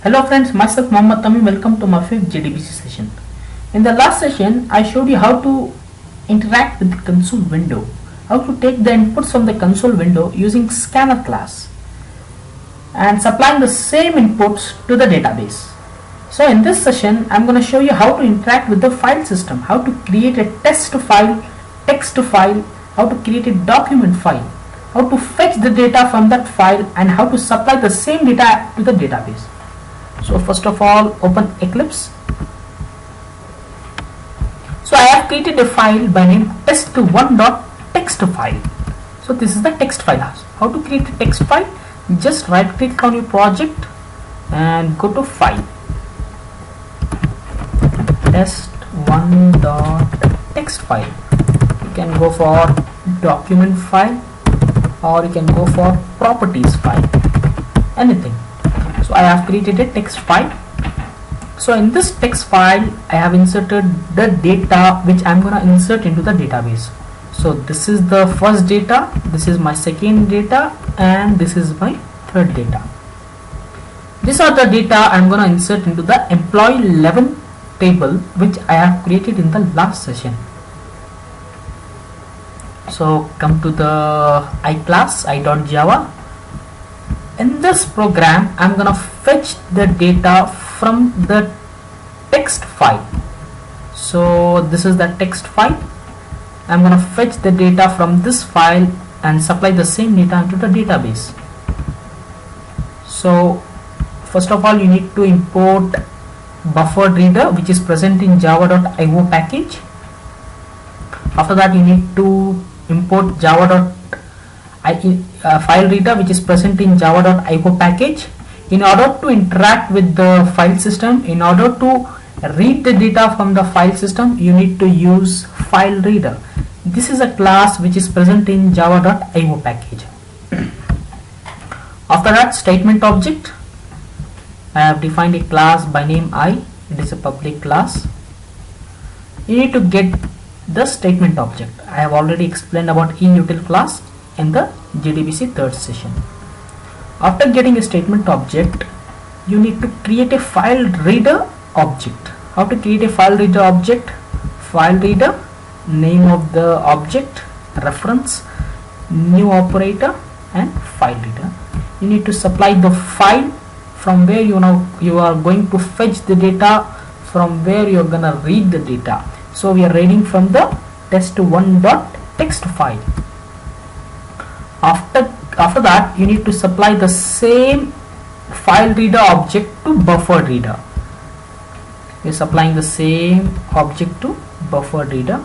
Hello friends, myself Mohammad Tamim. Welcome to my fifth Jdbc session. In the last session, I showed you how to interact with the console window, how to take the inputs from the console window using scanner class and supplying the same inputs to the database. So in this session, I'm going to show you how to interact with the file system, how to create a text file, text file, how to create a document file, how to fetch the data from that file, and how to supply the same data to the database. So first of all, open Eclipse. So I have created a file by name test1.text file. So this is the text file. How to create a text file? Just right click on your project and go to file, test1.text file. You can go for document file or you can go for properties file, anything. So I have created a text file. So in this text file I have inserted the data which I'm going to insert into the database. So this is the first data, this is my second data, and this is my third data. These are the data I'm going to insert into the employee 11 table which I have created in the last session. So come to the iClass i.java. In this program, I'm gonna fetch the data from the text file. So this is the text file. I'm gonna fetch the data from this file and supply the same data into the database. So first of all, you need to import buffered reader which is present in java.io package. After that, you need to import file reader which is present in java.io package. In order to interact with the file system, in order to read the data from the file system, you need to use file reader. This is a class which is present in java.io package. After that, statement object. I have defined a class by name I. It is a public class. You need to get the statement object. I have already explained about inutil class in the Jdbc third session. After getting a statement object, you need to create a file reader object. How to create a file reader object? File reader, name of the object, reference, new operator, and file reader. You need to supply the file from where you are going to fetch the data, from where you are gonna read the data. So we are reading from the test1.text file. After that, you need to supply the same file reader object to buffer reader. We are supplying the same object to buffer reader.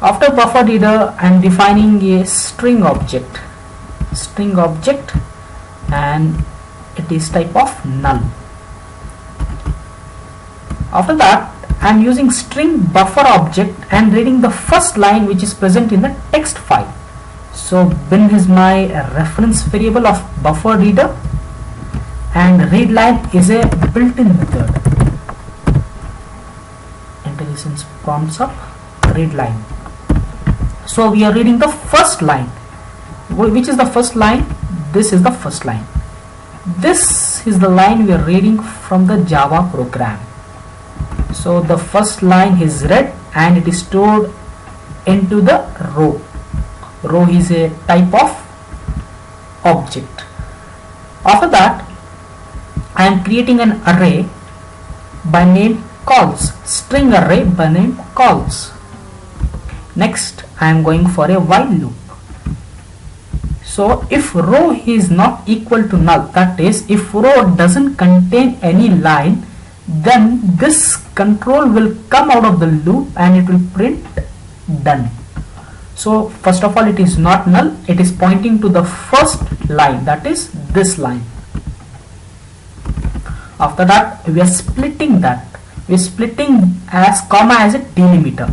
After buffer reader, I am defining a string object, and it is type of null. After that, I am using string buffer object and reading the first line which is present in the text file. So bin is my reference variable of buffer reader, and read line is a built-in method. IntelliSense prompts up read line. So we are reading the first line. Which is the first line? This is the first line. This is the line we are reading from the Java program. So the first line is read and it is stored into the row. Row is a type of object. After that, I am creating an array by name calls, string array by name calls. Next, I am going for a while loop. So if row is not equal to null, that is, if row doesn't contain any line, then this control will come out of the loop and it will print done. So first of all, it is not null, it is pointing to the first line, that is this line. After that, we are splitting that. We are splitting as comma as a delimiter.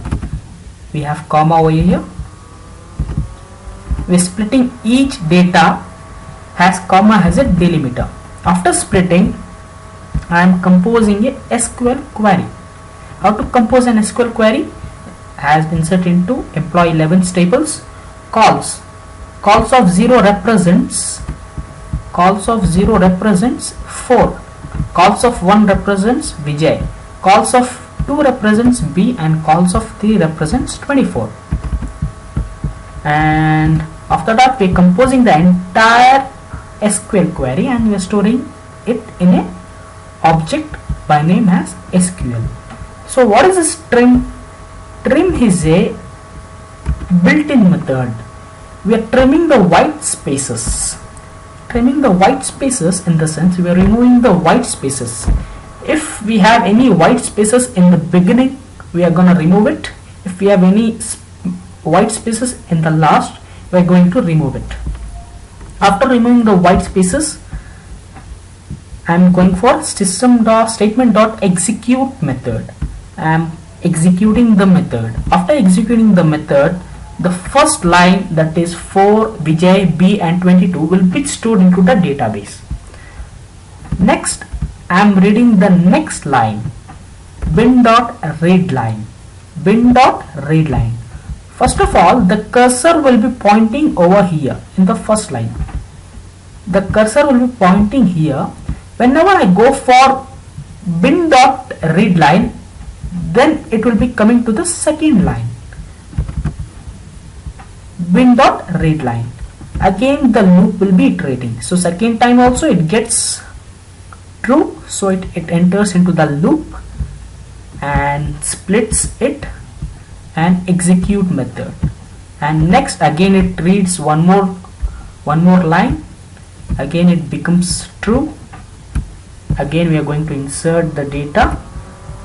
We have comma over here. We are splitting each data as comma as a delimiter. After splitting, I am composing a SQL query. How to compose an SQL query? Has inserted into employee 11 tables. Calls of 0 represents calls of 0 represents 4, calls of 1 represents Vijay, calls of 2 represents B, and calls of 3 represents 24. And after that we are composing the entire SQL query and we are storing it in a object by name as SQL. So what is this trim? Trim is a built-in method. We are trimming the white spaces. Trimming the white spaces in the sense we are removing the white spaces. If we have any white spaces in the beginning, we are going to remove it. If we have any white spaces in the last, we are going to remove it. After removing the white spaces, I am going for system.Statement.Execute method. I am executing the method. After executing the method, the first line, that is 4, Vijay, B and 22, will be stored into the database. Next, I am reading the next line, bin.readLine. Bin.readLine. First of all, the cursor will be pointing over here in the first line. The cursor will be pointing here. Whenever I go for bin.readLine, then it will be coming to the second line, bin.readLine. Again the loop will be iterating. So second time also it gets true, so it enters into the loop and splits it and execute method. And next again it reads one more line. Again it becomes true. Again we are going to insert the data,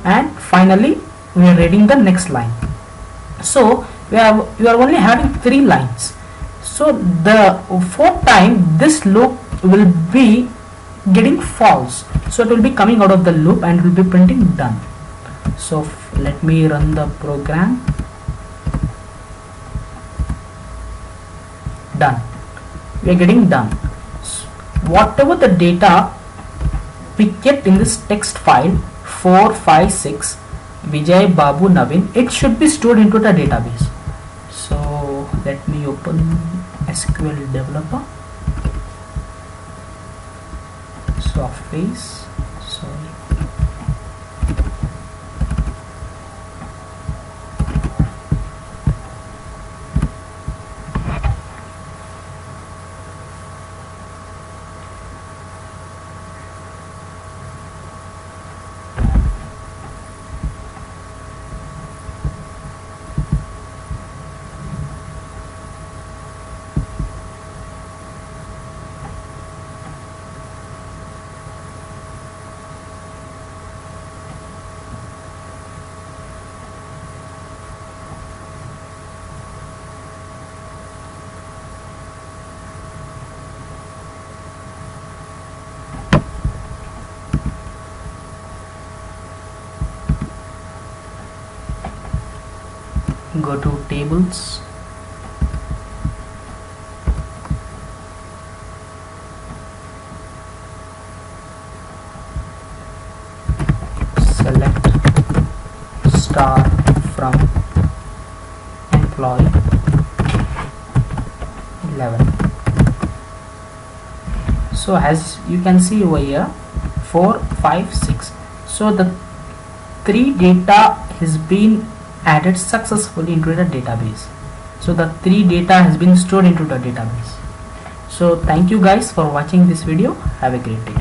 and finally we are reading the next line. So we are only having 3 lines. So the fourth time this loop will be getting false. So it will be coming out of the loop and will be printing done. So let me run the program. Done. We are getting done. So whatever the data we get in this text file, 4, 5, 6, Vijay, Babu, Navin, it should be stored into the database. So let me open SQL Developer, Surface, sorry. Go to tables, select star from employee 11. So as you can see over here, 4, 5, 6. So the 3 data has been added successfully into the database. So the 3 data has been stored into the database. So thank you guys for watching this video. Have a great day.